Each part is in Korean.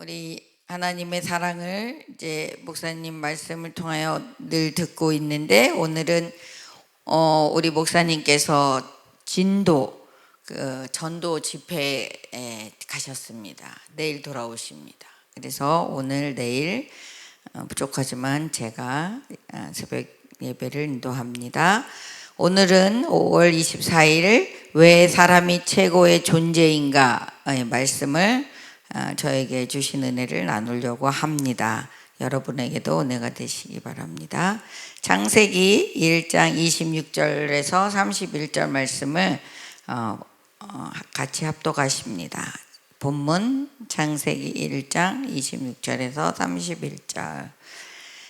우리 하나님의 사랑을 이제 목사님 말씀을 통하여 늘 듣고 있는데, 오늘은 우리 목사님께서 진도 전도 집회에 가셨습니다. 내일 돌아오십니다. 그래서 오늘 내일 부족하지만 제가 새벽 예배를 인도합니다. 오늘은 5월 24일 왜 사람이 최고의 존재인가의 말씀을 저에게 주신 은혜를 나누려고 합니다. 여러분에게도 은혜가 되시기 바랍니다. 창세기 1장 26절에서 31절 말씀을 같이 합독하십니다. 본문 창세기 1장 26절에서 31절.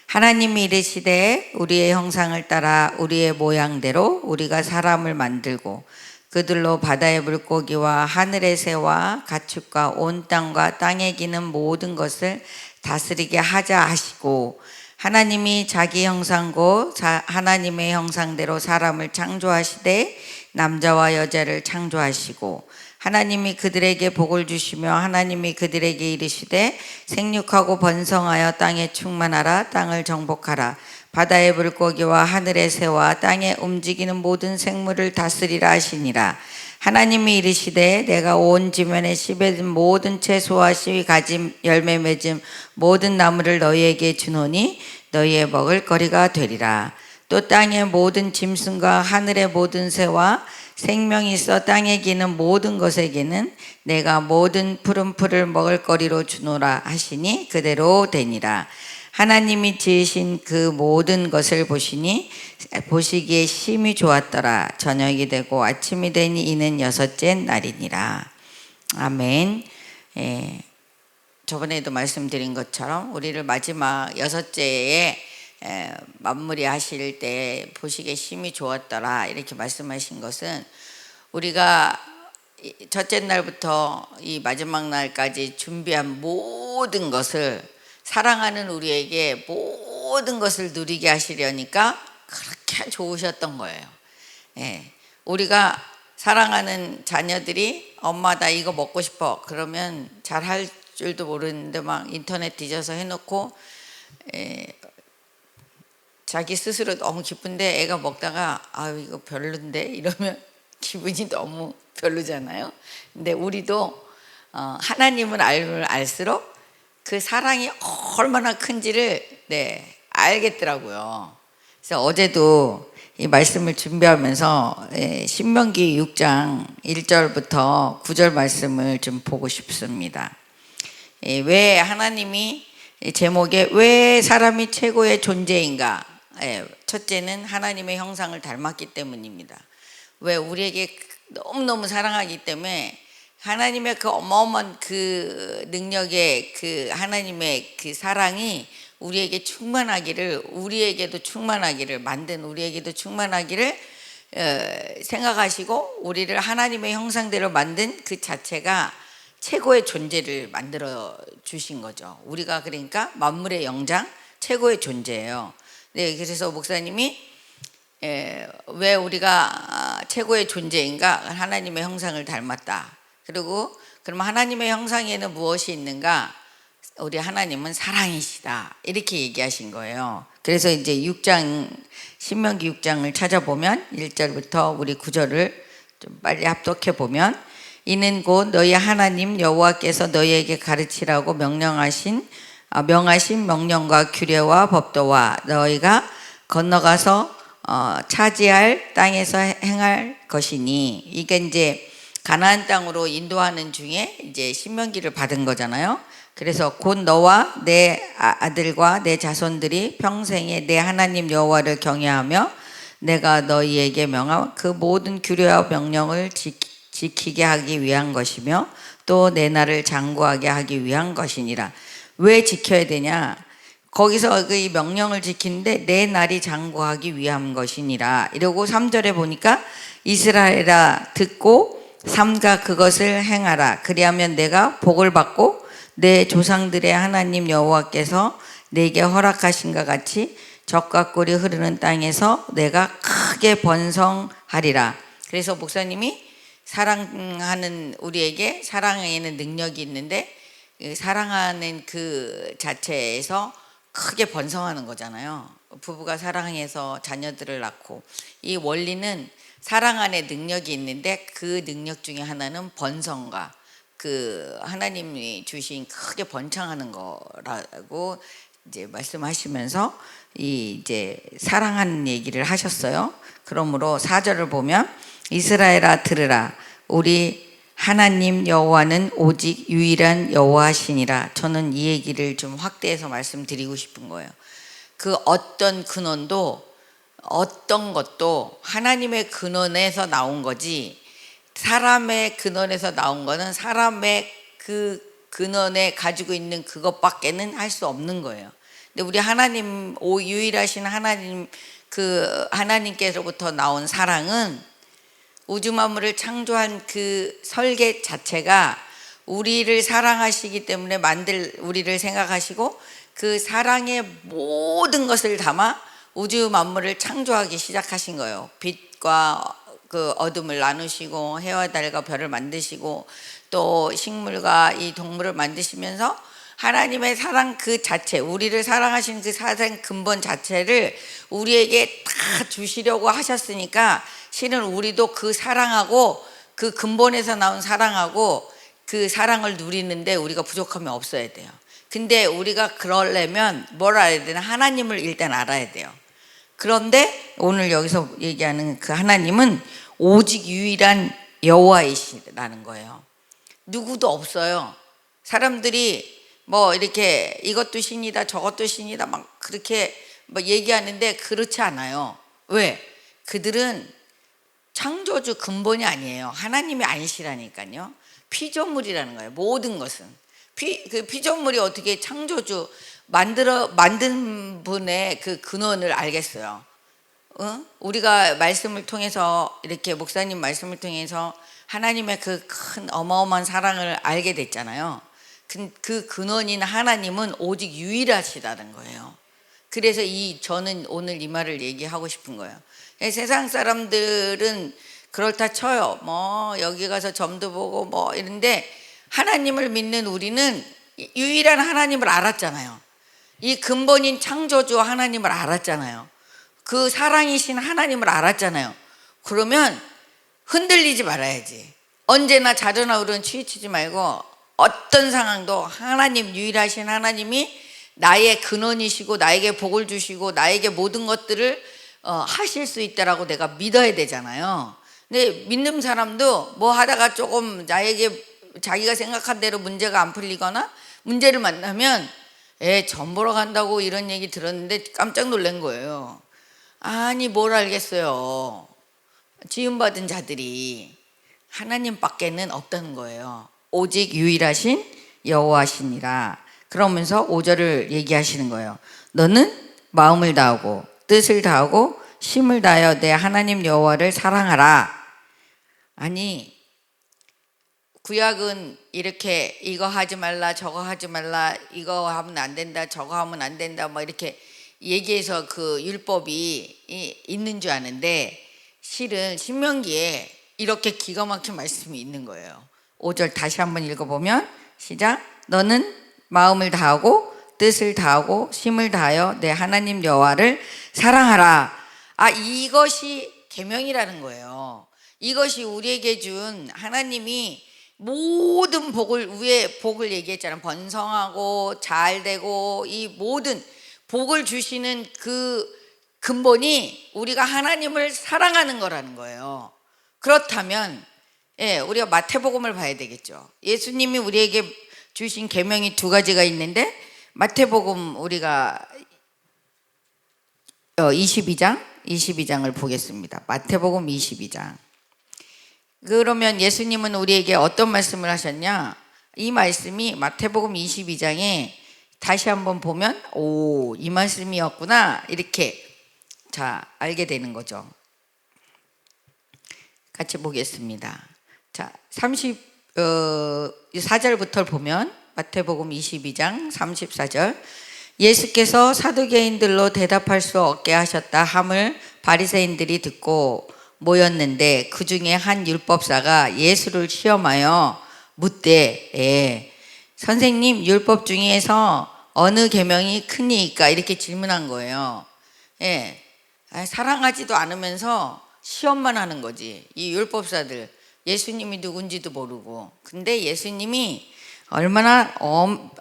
하나님이 이르시되 우리의 형상을 따라 우리의 모양대로 우리가 사람을 만들고 그들로 바다의 물고기와 하늘의 새와 가축과 온 땅과 땅에 기는 모든 것을 다스리게 하자 하시고, 하나님이 자기 형상고 하나님의 형상대로 사람을 창조하시되 남자와 여자를 창조하시고, 하나님이 그들에게 복을 주시며 하나님이 그들에게 이르시되 생육하고 번성하여 땅에 충만하라. 땅을 정복하라. 바다의 물고기와 하늘의 새와 땅에 움직이는 모든 생물을 다스리라 하시니라. 하나님이 이르시되 내가 온 지면에 씨 맺은 모든 채소와 씨 가짐 열매 맺은 모든 나무를 너희에게 주노니 너희의 먹을 거리가 되리라. 또 땅의 모든 짐승과 하늘의 모든 새와 생명이 있어 땅에 기는 모든 것에게는 내가 모든 푸른 풀을 먹을 거리로 주노라 하시니 그대로 되니라. 하나님이 지으신 그 모든 것을 보시기에 심히 좋았더라. 저녁이 되고 아침이 되니 이는 여섯째 날이니라. 아멘. 저번에도 말씀드린 것처럼 우리를 마지막 여섯째에 마무리 하실 때 보시기에 심히 좋았더라 이렇게 말씀하신 것은, 우리가 첫째 날부터 이 마지막 날까지 준비한 모든 것을, 사랑하는 우리에게 모든 것을 누리게 하시려니까 그렇게 좋으셨던 거예요. 우리가 사랑하는 자녀들이 엄마 나 이거 먹고 싶어 그러면 잘 할 줄도 모르는데 막 인터넷 뒤져서 해놓고 자기 스스로 너무 기쁜데 애가 먹다가 아유 이거 별론데 이러면 기분이 너무 별로잖아요. 근데 우리도 하나님을 알면 알수록 그 사랑이 얼마나 큰지를 알겠더라고요. 그래서 어제도 이 말씀을 준비하면서 신명기 6장 1절부터 9절 말씀을 좀 보고 싶습니다. 왜 하나님이 제목에 왜 사람이 최고의 존재인가? 첫째는 하나님의 형상을 닮았기 때문입니다. 왜 우리에게 너무너무 사랑하기 때문에 하나님의 그 어마어마한 그 능력의 그 하나님의 그 사랑이 우리에게 충만하기를, 우리에게도 충만하기를, 만든 우리에게도 충만하기를 생각하시고 우리를 하나님의 형상대로 만든 그 자체가 최고의 존재를 만들어 주신 거죠. 우리가 그러니까 만물의 영장 최고의 존재예요. 네, 그래서 목사님이 왜 우리가 최고의 존재인가? 하나님의 형상을 닮았다. 그리고 그럼 하나님의 형상에는 무엇이 있는가? 우리 하나님은 사랑이시다. 이렇게 얘기하신 거예요. 그래서 이제 6장 신명기 6장을 찾아보면 1절부터 우리 9절을 좀 빨리 합독해 보면, 이는 곧 너희 하나님 여호와께서 너희에게 가르치라고 명하신 명령과 규례와 법도와 너희가 건너가서 차지할 땅에서 행할 것이니, 이게 이제 가나안 땅으로 인도하는 중에 이제 신명기를 받은 거잖아요. 그래서 곧 너와 내 아들과 내 자손들이 평생에 내 하나님 여호와를 경외하며 내가 너희에게 명한 그 모든 규례와 명령을 지키게 하기 위한 것이며 또 내 날을 장구하게 하기 위한 것이니라. 왜 지켜야 되냐? 거기서 그 명령을 지키는데 내 날이 장구하기 위한 것이니라. 이러고 3절에 보니까 이스라엘아 듣고 삼가 그것을 행하라. 그리하면 내가 복을 받고 내 조상들의 하나님 여호와께서 내게 허락하신 것 같이 젖과 꿀이 흐르는 땅에서 내가 크게 번성하리라. 그래서 목사님이 사랑하는 우리에게 사랑에는 능력이 있는데 사랑하는 그 자체에서 크게 번성하는 거잖아요. 부부가 사랑해서 자녀들을 낳고, 이 원리는 사랑 안에 능력이 있는데 그 능력 중에 하나는 번성과 그 하나님이 주신 크게 번창하는 거라고 이제 말씀하시면서 이제 사랑하는 얘기를 하셨어요. 그러므로 4절을 보면 이스라엘아 들으라, 우리 하나님 여호와는 오직 유일한 여호와시니라. 저는 이 얘기를 좀 확대해서 말씀드리고 싶은 거예요. 그 어떤 근원도 어떤 것도 하나님의 근원에서 나온 거지, 사람의 근원에서 나온 거는 사람의 그 근원에 가지고 있는 그것밖에는 할 수 없는 거예요. 근데 우리 하나님, 유일하신 하나님, 그 하나님께로부터 나온 사랑은 우주 만물을 창조한 그 설계 자체가 우리를 사랑하시기 때문에 우리를 생각하시고 그 사랑의 모든 것을 담아 우주 만물을 창조하기 시작하신 거예요. 빛과 그 어둠을 나누시고 해와 달과 별을 만드시고 또 식물과 이 동물을 만드시면서 하나님의 사랑 그 자체, 우리를 사랑하신 그 사랑 근본 자체를 우리에게 다 주시려고 하셨으니까 실은 우리도 그 사랑하고 그 근본에서 나온 사랑하고 그 사랑을 누리는데 우리가 부족함이 없어야 돼요. 근데 우리가 그러려면 뭘 알아야 되나? 하나님을 일단 알아야 돼요. 그런데 오늘 여기서 얘기하는 그 하나님은 오직 유일한 여호와이시라는 거예요. 누구도 없어요. 사람들이 뭐 이렇게 이것도 신이다 저것도 신이다 막 그렇게 뭐 얘기하는데 그렇지 않아요. 왜? 그들은 창조주 근본이 아니에요. 하나님이 아니시라니까요. 피조물이라는 거예요. 모든 것은 그 피조물이 어떻게 창조주 만든 분의 그 근원을 알겠어요. 우리가 말씀을 통해서 이렇게 목사님 말씀을 통해서 하나님의 그 큰 어마어마한 사랑을 알게 됐잖아요. 그 근원인 하나님은 오직 유일하시다는 거예요. 그래서 저는 오늘 이 말을 얘기하고 싶은 거예요. 세상 사람들은 그렇다 쳐요. 뭐 여기 가서 점도 보고 뭐 이런데 하나님을 믿는 우리는 유일한 하나님을 알았잖아요. 이 근본인 창조주 하나님을 알았잖아요. 그 사랑이신 하나님을 알았잖아요. 그러면 흔들리지 말아야지. 언제나 자전나 우르는 치우치지 말고 어떤 상황도 하나님, 유일하신 하나님이 나의 근원이시고 나에게 복을 주시고 나에게 모든 것들을 하실 수 있다라고 내가 믿어야 되잖아요. 근데 믿는 사람도 뭐 하다가 조금 나에게 자기가 생각한 대로 문제가 안 풀리거나 문제를 만나면 점 보러 간다고 이런 얘기 들었는데 깜짝 놀란 거예요. 아니 뭘 알겠어요. 지음받은 자들이 하나님밖에는 없다는 거예요. 오직 유일하신 여호와시니라. 그러면서 5절을 얘기하시는 거예요. 너는 마음을 다하고 뜻을 다하고 힘을 다하여 내 하나님 여호와를 사랑하라. 아니 구약은 이렇게 이거 하지 말라 저거 하지 말라 이거 하면 안 된다 저거 하면 안 된다 뭐 이렇게 얘기해서 그 율법이 있는 줄 아는데 실은 신명기에 이렇게 기가 막힌 말씀이 있는 거예요. 5절 다시 한번 읽어보면 시작. 너는 마음을 다하고 뜻을 다하고 힘을 다하여 내 하나님 여호와를 사랑하라. 이것이 계명이라는 거예요. 이것이 우리에게 준 하나님이 모든 위에 복을 얘기했잖아요. 번성하고 잘되고 이 모든 복을 주시는 그 근본이 우리가 하나님을 사랑하는 거라는 거예요. 그렇다면 우리가 마태복음을 봐야 되겠죠. 예수님이 우리에게 주신 계명이 2가지가 있는데 마태복음 우리가 22장을 보겠습니다. 마태복음 22장. 그러면 예수님은 우리에게 어떤 말씀을 하셨냐? 이 말씀이 마태복음 22장에 다시 한번 보면 이 말씀이었구나 이렇게 알게 되는 거죠. 같이 보겠습니다. 34절부터 보면 마태복음 22장 34절. 예수께서 사두개인들로 대답할 수 없게 하셨다 함을 바리새인들이 듣고 모였는데 그 중에 한 율법사가 예수를 시험하여 묻되 선생님, 율법 중에서 어느 계명이 크니까 이렇게 질문한 거예요. 예, 사랑하지도 않으면서 시험만 하는 거지. 이 율법사들 예수님이 누군지도 모르고. 근데 예수님이 얼마나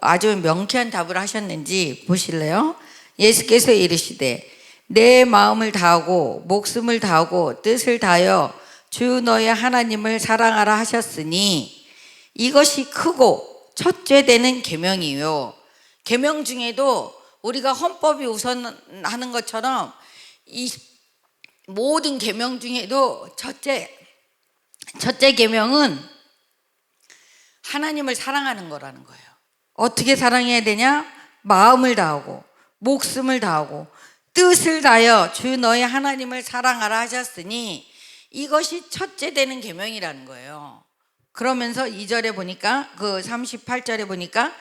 아주 명쾌한 답을 하셨는지 보실래요? 예수께서 이르시되 내 마음을 다하고 목숨을 다하고 뜻을 다하여 주 너의 하나님을 사랑하라 하셨으니 이것이 크고 첫째 되는 계명이요. 계명 중에도 우리가 헌법이 우선하는 것처럼 이 모든 계명 중에도 첫째 계명은 하나님을 사랑하는 거라는 거예요. 어떻게 사랑해야 되냐? 마음을 다하고 목숨을 다하고 뜻을 다하여 주 너의 하나님을 사랑하라 하셨으니 이것이 첫째 되는 계명이라는 거예요. 그러면서 2절에 보니까 그 38절에 보니까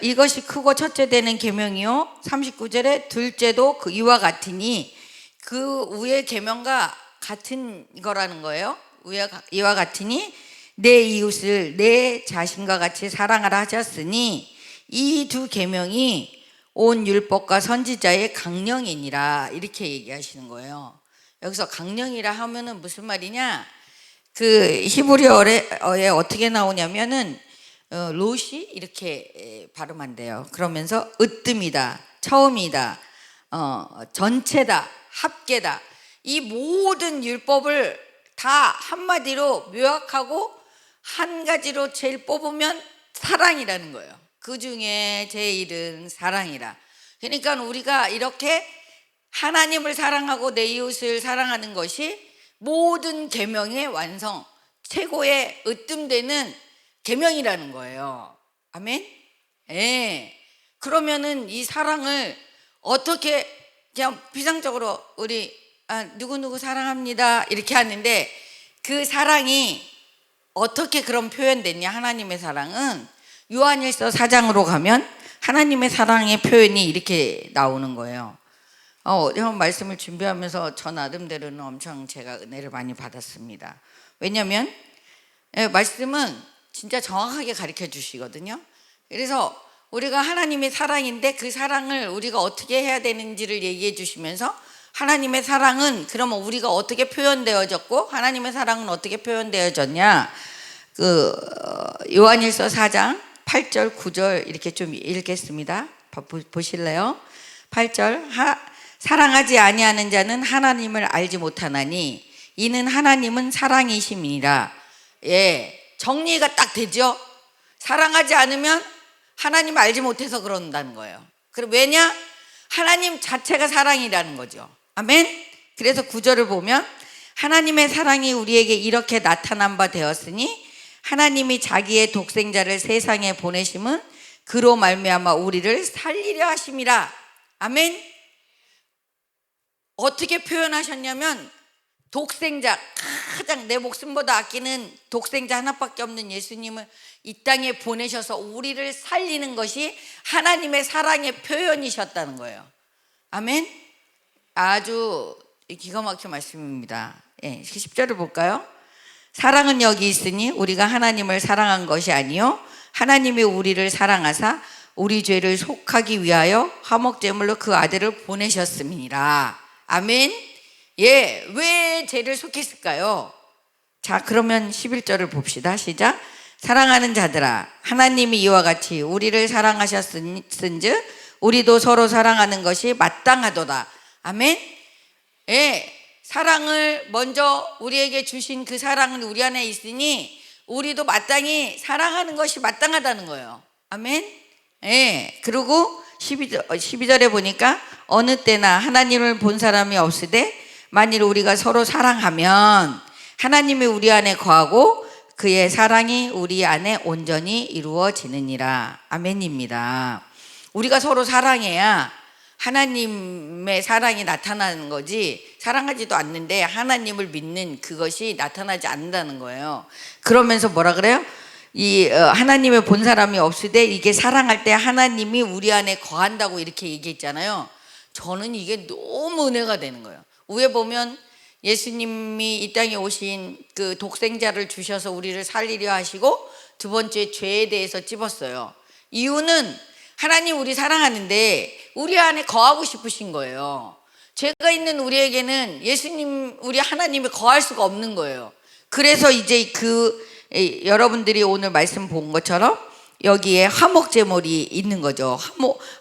이것이 크고 첫째 되는 계명이요 39절에 둘째도 이와 같으니 그 위의 계명과 같은 거라는 거예요. 이와 같으니 내 이웃을 내 자신과 같이 사랑하라 하셨으니 이 두 계명이 온 율법과 선지자의 강령이니라 이렇게 얘기하시는 거예요. 여기서 강령이라 하면은 무슨 말이냐? 그 히브리어에 어떻게 나오냐면은 롯이 이렇게 발음한대요. 그러면서 으뜸이다, 처음이다, 전체다, 합계다. 이 모든 율법을 다 한마디로 요약하고 한 가지로 제일 뽑으면 사랑이라는 거예요. 그 중에 제일은 사랑이라. 그러니까 우리가 이렇게 하나님을 사랑하고 내 이웃을 사랑하는 것이 모든 계명의 완성, 최고의 으뜸되는 계명이라는 거예요. 아멘? 예. 그러면은 이 사랑을 어떻게 그냥 비상적으로 우리 누구누구 사랑합니다 이렇게 하는데 그 사랑이 어떻게 그런 표현됐냐? 하나님의 사랑은 요한일서 4장으로 가면 하나님의 사랑의 표현이 이렇게 나오는 거예요. 형 말씀을 준비하면서 저 나름대로는 엄청 제가 은혜를 많이 받았습니다. 왜냐하면 말씀은 진짜 정확하게 가르쳐 주시거든요. 그래서 우리가 하나님의 사랑인데 그 사랑을 우리가 어떻게 해야 되는지를 얘기해 주시면서 하나님의 사랑은 그러면 우리가 어떻게 표현되어졌고 하나님의 사랑은 어떻게 표현되어졌냐? 그 요한일서 4장 8절 9절 이렇게 좀 읽겠습니다. 보실래요? 8절 사랑하지 아니하는 자는 하나님을 알지 못하나니 이는 하나님은 사랑이심이니라. 예, 정리가 딱 되죠. 사랑하지 않으면 하나님을 알지 못해서 그런다는 거예요. 그럼 왜냐? 하나님 자체가 사랑이라는 거죠. 아멘. 그래서 9절을 보면 하나님의 사랑이 우리에게 이렇게 나타난 바 되었으니 하나님이 자기의 독생자를 세상에 보내심은 그로 말미암아 우리를 살리려 하심이라. 아멘. 어떻게 표현하셨냐면 독생자, 가장 내 목숨보다 아끼는 독생자 하나밖에 없는 예수님을 이 땅에 보내셔서 우리를 살리는 것이 하나님의 사랑의 표현이셨다는 거예요. 아멘. 아주 기가 막힌 말씀입니다. 10절을 볼까요? 사랑은 여기 있으니 우리가 하나님을 사랑한 것이 아니요 하나님이 우리를 사랑하사 우리 죄를 속하기 위하여 화목제물로 그 아들을 보내셨음이니라. 아멘. 예, 왜 죄를 속했을까요? 자, 그러면 11절을 봅시다. 시작. 사랑하는 자들아, 하나님이 이와 같이 우리를 사랑하셨은즉 우리도 서로 사랑하는 것이 마땅하도다. 아멘. 예, 사랑을 먼저 우리에게 주신 그 사랑은 우리 안에 있으니 우리도 마땅히 사랑하는 것이 마땅하다는 거예요. 아멘. 예, 그리고 12절에 보니까 어느 때나 하나님을 본 사람이 없으되 만일 우리가 서로 사랑하면 하나님이 우리 안에 거하고 그의 사랑이 우리 안에 온전히 이루어지느니라. 아멘입니다. 우리가 서로 사랑해야 하나님의 사랑이 나타나는 거지, 사랑하지도 않는데 하나님을 믿는 그것이 나타나지 않는다는 거예요. 그러면서 뭐라 그래요? 하나님을 본 사람이 없으되 이게 사랑할 때 하나님이 우리 안에 거한다고 이렇게 얘기했잖아요. 저는 이게 너무 은혜가 되는 거예요. 위에 보면 예수님이 이 땅에 오신 그 독생자를 주셔서 우리를 살리려 하시고 두 번째 죄에 대해서 찝었어요. 이유는 하나님 우리 사랑하는데 우리 안에 거하고 싶으신 거예요. 죄가 있는 우리에게는 예수님, 우리 하나님이 거할 수가 없는 거예요. 그래서 이제 여러분들이 오늘 말씀 본 것처럼 여기에 화목제물이 있는 거죠.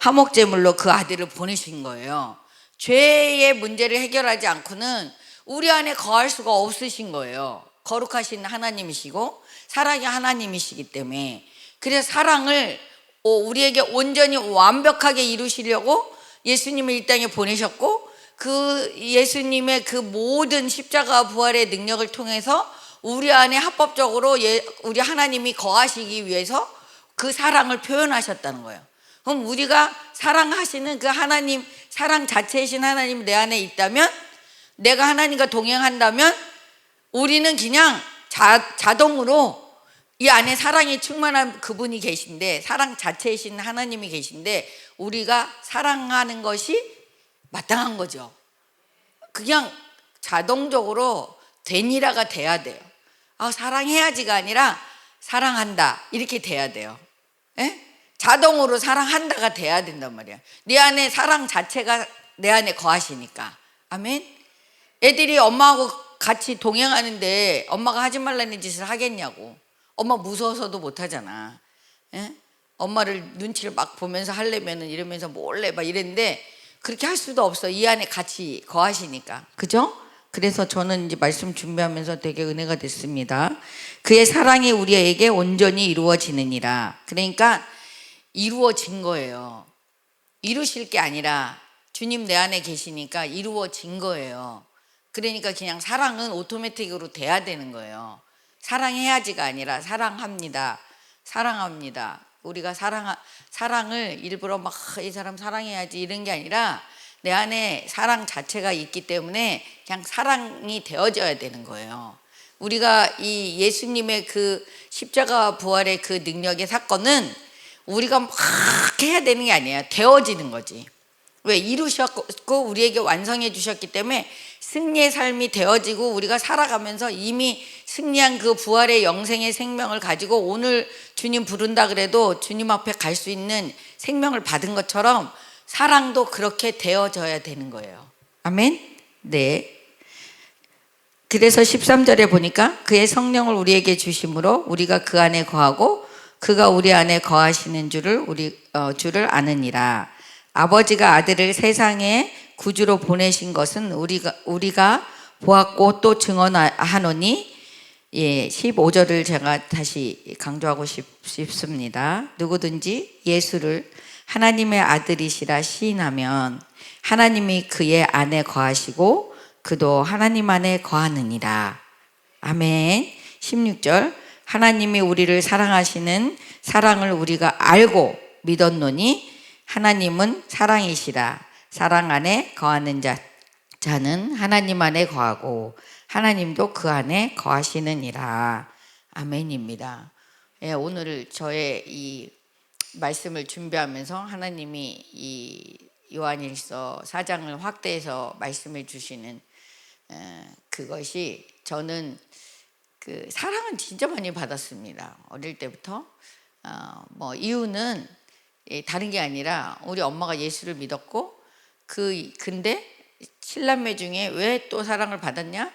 화목제물로 그 아들을 보내신 거예요. 죄의 문제를 해결하지 않고는 우리 안에 거할 수가 없으신 거예요. 거룩하신 하나님이시고 사랑의 하나님이시기 때문에. 그래서 사랑을 우리에게 온전히 완벽하게 이루시려고 예수님을 이 땅에 보내셨고, 그 예수님의 그 모든 십자가 부활의 능력을 통해서 우리 안에 합법적으로 우리 하나님이 거하시기 위해서 그 사랑을 표현하셨다는 거예요. 그럼 우리가 사랑하시는 그 하나님, 사랑 자체이신 하나님 내 안에 있다면, 내가 하나님과 동행한다면 우리는 그냥 자동으로 이 안에 사랑이 충만한 그분이 계신데, 사랑 자체이신 하나님이 계신데 우리가 사랑하는 것이 마땅한 거죠. 그냥 자동적으로 되니라가 돼야 돼요. 사랑해야지가 아니라 사랑한다 이렇게 돼야 돼요. 에? 자동으로 사랑한다가 돼야 된단 말이야. 네 안에 사랑 자체가 내 안에 거하시니까. 아멘. 애들이 엄마하고 같이 동행하는데 엄마가 하지 말라는 짓을 하겠냐고. 엄마 무서워서도 못하잖아. 에? 엄마를 눈치를 막 보면서 하려면은 이러면서 몰래 막 이랬는데 그렇게 할 수도 없어. 이 안에 같이 거하시니까. 그죠? 그래서 저는 이제 말씀 준비하면서 되게 은혜가 됐습니다. 그의 사랑이 우리에게 온전히 이루어지느니라. 그러니까 이루어진 거예요. 이루실 게 아니라 주님 내 안에 계시니까 이루어진 거예요. 그러니까 그냥 사랑은 오토매틱으로 돼야 되는 거예요. 사랑해야지가 아니라 사랑합니다. 사랑합니다. 우리가 사랑을 일부러 막 이 사람 사랑해야지 이런 게 아니라 내 안에 사랑 자체가 있기 때문에 그냥 사랑이 되어져야 되는 거예요. 우리가 이 예수님의 그 십자가 부활의 그 능력의 사건은 우리가 막 해야 되는 게 아니에요. 되어지는 거지. 왜? 이루셨고 우리에게 완성해 주셨기 때문에 승리의 삶이 되어지고 우리가 살아가면서 이미 승리한 그 부활의 영생의 생명을 가지고 오늘 주님 부른다 그래도 주님 앞에 갈 수 있는 생명을 받은 것처럼 사랑도 그렇게 되어져야 되는 거예요. 아멘? 네. 그래서 13절에 보니까 그의 성령을 우리에게 주심으로 우리가 그 안에 거하고 그가 우리 안에 거하시는 줄을 아느니라. 아버지가 아들을 세상에 구주로 보내신 것은 우리가 보았고 또 증언하노니, 15절을 제가 다시 강조하고 싶습니다. 누구든지 예수를 하나님의 아들이시라 시인하면 하나님이 그의 안에 거하시고 그도 하나님 안에 거하느니라. 아멘. 16절 하나님이 우리를 사랑하시는 사랑을 우리가 알고 믿었노니 하나님은 사랑이시라. 사랑 안에 거하는 자는 하나님 안에 거하고 하나님도 그 안에 거하시느니라. 아멘입니다. 오늘 저의 이 말씀을 준비하면서 하나님이 이 요한일서 4장을 확대해서 말씀해 주시는 그것이, 저는 그 사랑은 진짜 많이 받았습니다. 어릴 때부터. 이유는 다른 게 아니라 우리 엄마가 예수를 믿었고, 근데 7남매 중에 왜 또 사랑을 받았냐?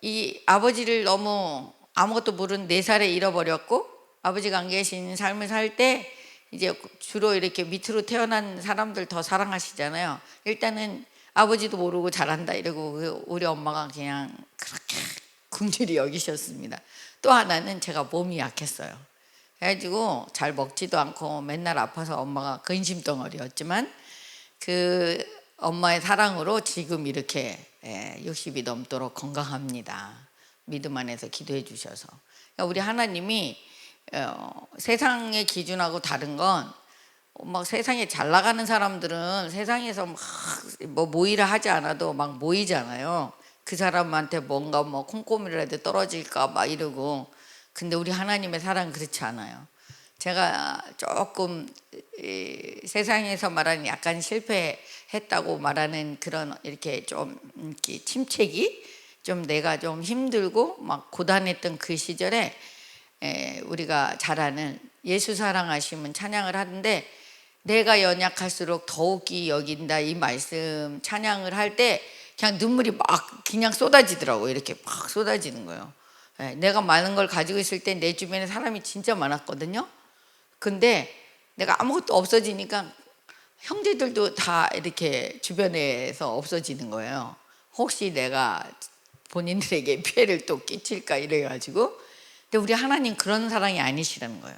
이 아버지를 너무 아무것도 모르는 4살에 잃어버렸고, 아버지가 안 계신 삶을 살 때 이제 주로 이렇게 밑으로 태어난 사람들 더 사랑하시잖아요. 일단은 아버지도 모르고 잘한다 이러고 우리 엄마가 그냥 그렇게 긍휼히 여기셨습니다. 또 하나는 제가 몸이 약했어요. 그래가지고 잘 먹지도 않고 맨날 아파서 엄마가 근심 덩어리였지만 그 엄마의 사랑으로 지금 이렇게 60이 넘도록 건강합니다. 믿음 안에서 기도해 주셔서. 그러니까 우리 하나님이 세상의 기준하고 다른 건, 막 세상에 잘 나가는 사람들은 세상에서 막 뭐 모이라 하지 않아도 막 모이잖아요. 그 사람한테 뭔가 뭐 콩고물이라도 떨어질까 막 이러고. 근데 우리 하나님의 사랑은 그렇지 않아요. 제가 조금 세상에서 말하는 약간 실패했다고 말하는 그런 이렇게 좀 이렇게 침체기, 좀 내가 좀 힘들고 막 고단했던 그 시절에 우리가 잘 아는 예수 사랑하시면 찬양을 하는데, 내가 연약할수록 더욱이 여긴다 이 말씀 찬양을 할 때 그냥 눈물이 막 그냥 쏟아지더라고요. 이렇게 막 쏟아지는 거예요. 내가 많은 걸 가지고 있을 때 내 주변에 사람이 진짜 많았거든요. 근데 내가 아무것도 없어지니까 형제들도 다 이렇게 주변에서 없어지는 거예요. 혹시 내가 본인들에게 피해를 또 끼칠까 이래가지고. 근데 우리 하나님 그런 사랑이 아니시라는 거예요.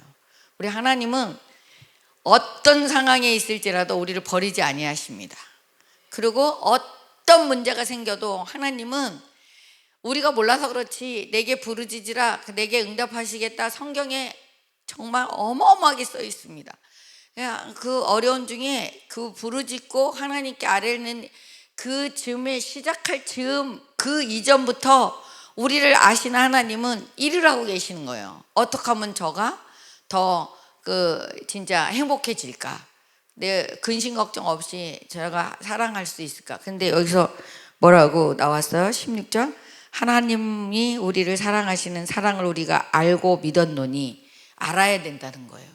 우리 하나님은 어떤 상황에 있을지라도 우리를 버리지 아니하십니다. 그리고 어떤 문제가 생겨도 하나님은 우리가 몰라서 그렇지 내게 부르짖으라 내게 응답하시겠다 성경에 정말 어마어마하게 써 있습니다. 그냥 그 어려운 중에 그 부르짖고 하나님께 아뢰는 그 즈음에 시작할 즈음 그 이전부터 우리를 아시는 하나님은 일을 하고 계시는 거예요. 어떻게 하면 저가 더 진짜 행복해질까? 내 근심 걱정 없이 제가 사랑할 수 있을까? 근데 여기서 뭐라고 나왔어요? 16절. 하나님이 우리를 사랑하시는 사랑을 우리가 알고 믿었노니. 알아야 된다는 거예요.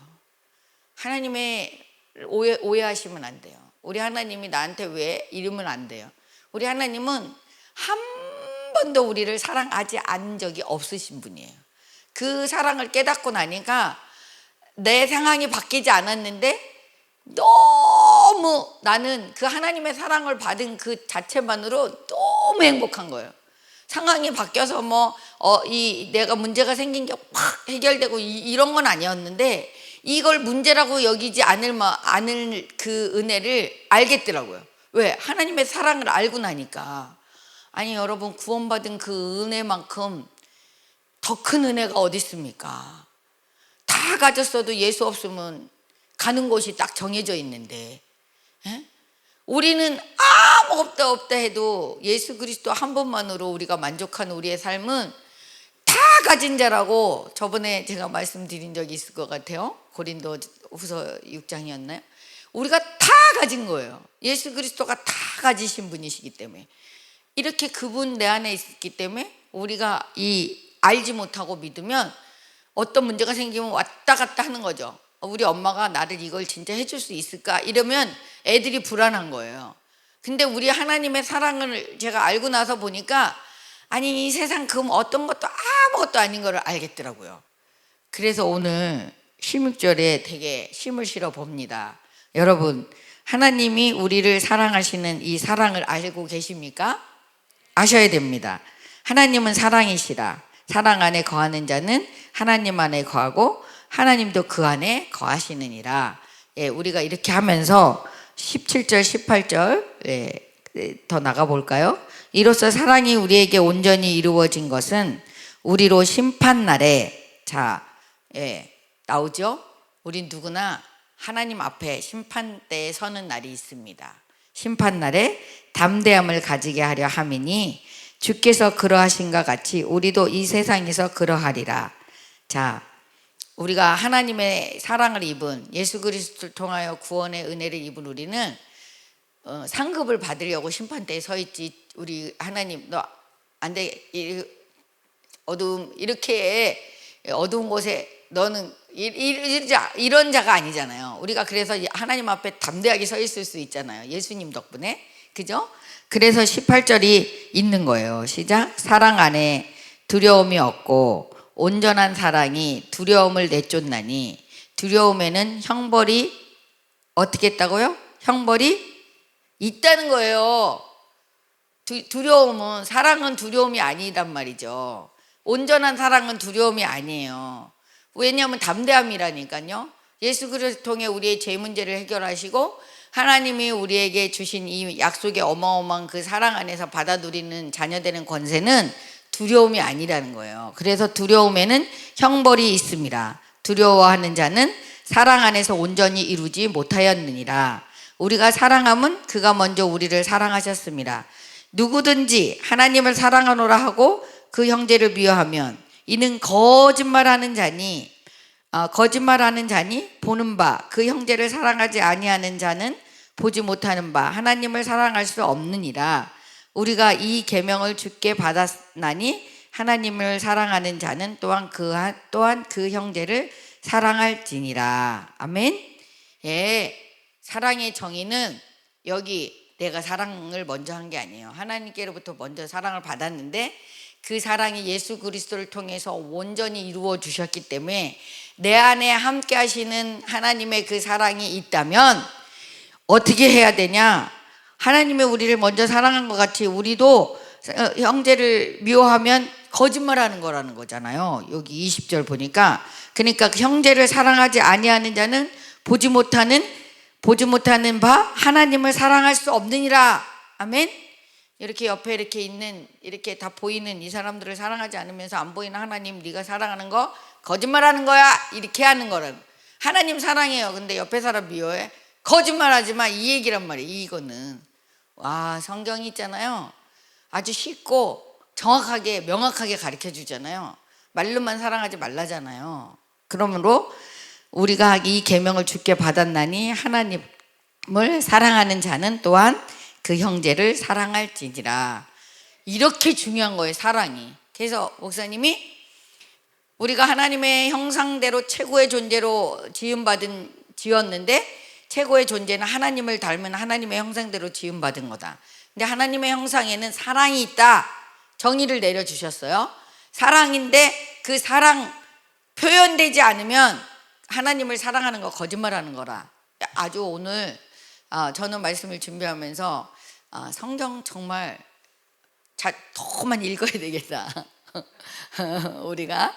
하나님의 오해하시면 안 돼요. 우리 하나님이 나한테 왜 이러면 안 돼요. 우리 하나님은 한 번도 우리를 사랑하지 않은 적이 없으신 분이에요. 그 사랑을 깨닫고 나니까 내 상황이 바뀌지 않았는데 너무 나는 그 하나님의 사랑을 받은 그 자체만으로 너무 행복한 거예요. 상황이 바뀌어서 내가 문제가 생긴 게 확 해결되고 이런 건 아니었는데 이걸 문제라고 여기지 않을 그 은혜를 알겠더라고요. 왜? 하나님의 사랑을 알고 나니까. 아니 여러분, 구원받은 그 은혜만큼 더 큰 은혜가 어디 있습니까? 다 가졌어도 예수 없으면 가는 곳이 딱 정해져 있는데, 우리는 아무것도 없다 해도 예수 그리스도 한 분만으로 우리가 만족하는 우리의 삶은 다 가진 자라고 저번에 제가 말씀드린 적이 있을 것 같아요. 고린도 후서 6장이었나요? 우리가 다 가진 거예요. 예수 그리스도가 다 가지신 분이시기 때문에. 이렇게 그분 내 안에 있기 때문에 우리가 알지 못하고 믿으면 어떤 문제가 생기면 왔다 갔다 하는 거죠. 우리 엄마가 나를 이걸 진짜 해줄 수 있을까? 이러면 애들이 불안한 거예요. 근데 우리 하나님의 사랑을 제가 알고 나서 보니까 아니 이 세상 그 어떤 것도 아무것도 아닌 걸 알겠더라고요. 그래서 오늘 16절에 되게 힘을 실어 봅니다. 여러분, 하나님이 우리를 사랑하시는 이 사랑을 알고 계십니까? 아셔야 됩니다. 하나님은 사랑이시라. 사랑 안에 거하는 자는 하나님 안에 거하고 하나님도 그 안에 거하시느니라. 우리가 이렇게 하면서 17절 18절 더 나가 볼까요? 이로써 사랑이 우리에게 온전히 이루어진 것은 우리로 심판날에 나오죠? 우린 누구나 하나님 앞에 심판대에 서는 날이 있습니다. 심판날에 담대함을 가지게 하려 함이니 주께서 그러하신가 같이 우리도 이 세상에서 그러하리라. 우리가 하나님의 사랑을 입은 예수 그리스도를 통하여 구원의 은혜를 입은 우리는 상급을 받으려고 심판대에 서 있지. 우리 하나님 너 안 돼, 이렇게 어두운 곳에 너는 이런 자가 아니잖아요. 우리가 그래서 하나님 앞에 담대하게 서 있을 수 있잖아요. 예수님 덕분에. 그죠? 그래서 18절이 있는 거예요. 시작. 사랑 안에 두려움이 없고 온전한 사랑이 두려움을 내쫓나니 두려움에는 형벌이 어떻게 했다고요? 형벌이 있다는 거예요. 두려움은, 사랑은 두려움이 아니단 말이죠. 온전한 사랑은 두려움이 아니에요. 왜냐하면 담대함이라니까요. 예수 그리스도를 통해 우리의 죄 문제를 해결하시고 하나님이 우리에게 주신 이 약속의 어마어마한 그 사랑 안에서 받아 누리는 자녀 되는 권세는 두려움이 아니라는 거예요. 그래서 두려움에는 형벌이 있습니다. 두려워하는 자는 사랑 안에서 온전히 이루지 못하였느니라. 우리가 사랑함은 그가 먼저 우리를 사랑하셨습니다. 누구든지 하나님을 사랑하노라 하고 그 형제를 미워하면 이는 거짓말하는 자니 보는 바 그 형제를 사랑하지 아니하는 자는 보지 못하는 바 하나님을 사랑할 수 없느니라. 우리가 이 계명을 주께 받았나니 하나님을 사랑하는 자는 또한 그 형제를 사랑할지니라. 아멘. 예, 사랑의 정의는 여기 내가 사랑을 먼저 한 게 아니에요. 하나님께로부터 먼저 사랑을 받았는데 그 사랑이 예수 그리스도를 통해서 온전히 이루어 주셨기 때문에 내 안에 함께 하시는 하나님의 그 사랑이 있다면 어떻게 해야 되냐? 하나님이 우리를 먼저 사랑한 것 같이 우리도 형제를 미워하면 거짓말하는 거라는 거잖아요. 여기 20절 보니까. 그러니까 그 형제를 사랑하지 아니하는 자는 보지 못하는 바 하나님을 사랑할 수 없느니라. 아멘. 이렇게 옆에 이렇게 있는, 이렇게 다 보이는 이 사람들을 사랑하지 않으면서 안 보이는 하나님, 네가 사랑하는 거 거짓말하는 거야, 이렇게 하는 거는. 하나님 사랑해요. 근데 옆에 사람 미워해? 거짓말하지 마, 이 얘기란 말이에요. 이거는 와, 성경이 있잖아요. 아주 쉽고 정확하게 명확하게 가르쳐 주잖아요. 말로만 사랑하지 말라잖아요. 그러므로 우리가 이 계명을 주께 받았나니 하나님을 사랑하는 자는 또한 그 형제를 사랑할지니라. 이렇게 중요한 거예요, 사랑이. 그래서 목사님이 우리가 하나님의 형상대로 최고의 존재로 지었는데 최고의 존재는 하나님을 닮은 하나님의 형상대로 지음받은 거다. 근데 하나님의 형상에는 사랑이 있다. 정의를 내려주셨어요. 사랑인데 그 사랑 표현되지 않으면 하나님을 사랑하는 거 거짓말하는 거라. 아주 오늘 저는 말씀을 준비하면서 성경 정말 더만 읽어야 되겠다. 우리가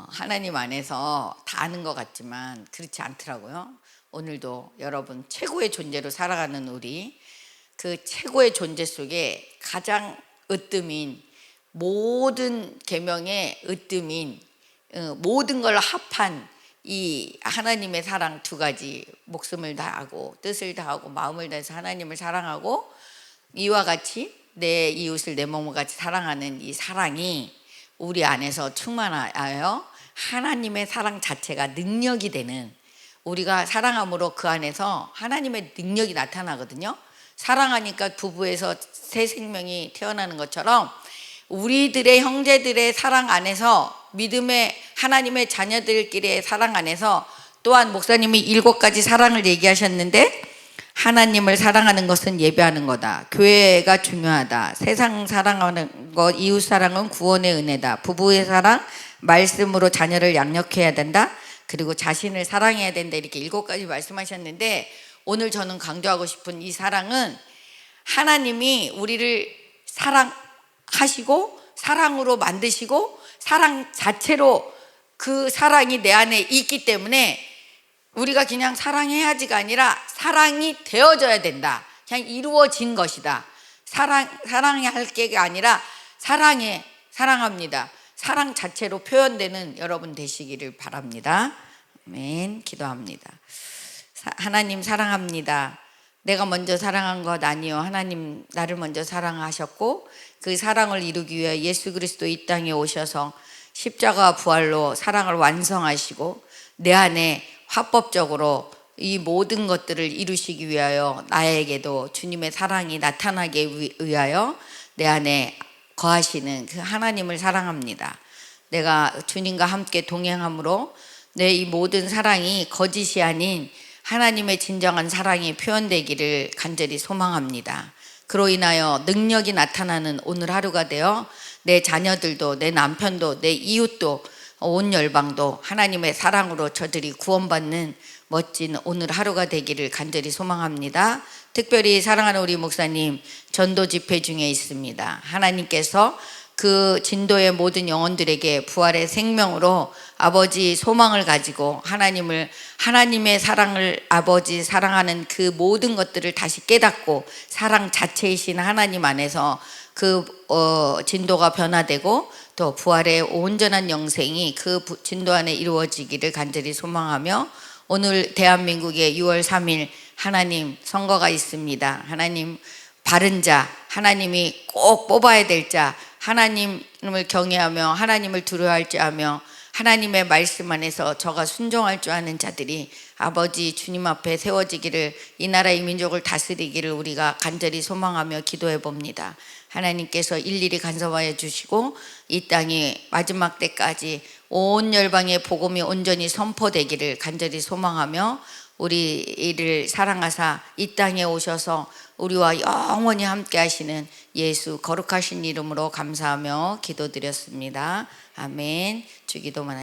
하나님 안에서 다 아는 것 같지만 그렇지 않더라고요. 오늘도 여러분 최고의 존재로 살아가는 우리, 그 최고의 존재 속에 가장 으뜸인, 모든 계명의 으뜸인, 모든 걸 합한 이 하나님의 사랑 두 가지, 목숨을 다하고 뜻을 다하고 마음을 다해서 하나님을 사랑하고 이와 같이 내 이웃을 내 몸과 같이 사랑하는 이 사랑이 우리 안에서 충만하여 하나님의 사랑 자체가 능력이 되는, 우리가 사랑함으로 그 안에서 하나님의 능력이 나타나거든요. 사랑하니까 부부에서 새 생명이 태어나는 것처럼 우리들의 형제들의 사랑 안에서, 믿음의 하나님의 자녀들끼리의 사랑 안에서 또한 목사님이 7가지 사랑을 얘기하셨는데, 하나님을 사랑하는 것은 예배하는 거다, 교회가 중요하다, 세상 사랑하는 것, 이웃 사랑은 구원의 은혜다, 부부의 사랑 말씀으로 자녀를 양육해야 된다, 그리고 자신을 사랑해야 된다, 이렇게 7가지 말씀하셨는데, 오늘 저는 강조하고 싶은 이 사랑은 하나님이 우리를 사랑하시고 사랑으로 만드시고 사랑 자체로 그 사랑이 내 안에 있기 때문에 우리가 그냥 사랑해야지가 아니라 사랑이 되어져야 된다. 그냥 이루어진 것이다. 사랑해야 할 게 아니라 사랑합니다. 사랑 자체로 표현되는 여러분 되시기를 바랍니다. 아멘. 기도합니다. 하나님 사랑합니다. 내가 먼저 사랑한 것 아니요, 하나님 나를 먼저 사랑하셨고 그 사랑을 이루기 위해 예수 그리스도 이 땅에 오셔서 십자가 부활로 사랑을 완성하시고 내 안에 합법적으로 이 모든 것들을 이루시기 위하여 나에게도 주님의 사랑이 나타나게 위하여 내 안에 거하시는 그 하나님을 사랑합니다. 내가 주님과 함께 동행함으로 내 이 모든 사랑이 거짓이 아닌 하나님의 진정한 사랑이 표현되기를 간절히 소망합니다. 그로 인하여 능력이 나타나는 오늘 하루가 되어 내 자녀들도, 내 남편도, 내 이웃도, 온 열방도 하나님의 사랑으로 저들이 구원받는 멋진 오늘 하루가 되기를 간절히 소망합니다. 특별히 사랑하는 우리 목사님 전도 집회 중에 있습니다. 하나님께서 그 진도의 모든 영혼들에게 부활의 생명으로 아버지 소망을 가지고 하나님의 사랑을, 아버지 사랑하는 그 모든 것들을 다시 깨닫고 사랑 자체이신 하나님 안에서 그 진도가 변화되고 또 부활의 온전한 영생이 그 진도 안에 이루어지기를 간절히 소망하며, 오늘 대한민국에 6월 3일 하나님 선거가 있습니다. 하나님 바른 자, 하나님이 꼭 뽑아야 될 자, 하나님을 경외하며 하나님을 두려워할 자며 하나님의 말씀 안에서 저가 순종할 줄 아는 자들이 아버지 주님 앞에 세워지기를, 이 나라 이 민족을 다스리기를 우리가 간절히 소망하며 기도해 봅니다. 하나님께서 일일이 간섭하여 주시고 이 땅이 마지막 때까지 온 열방의 복음이 온전히 선포되기를 간절히 소망하며, 우리를 사랑하사 이 땅에 오셔서 우리와 영원히 함께 하시는 예수 거룩하신 이름으로 감사하며 기도드렸습니다. 아멘. 주기도만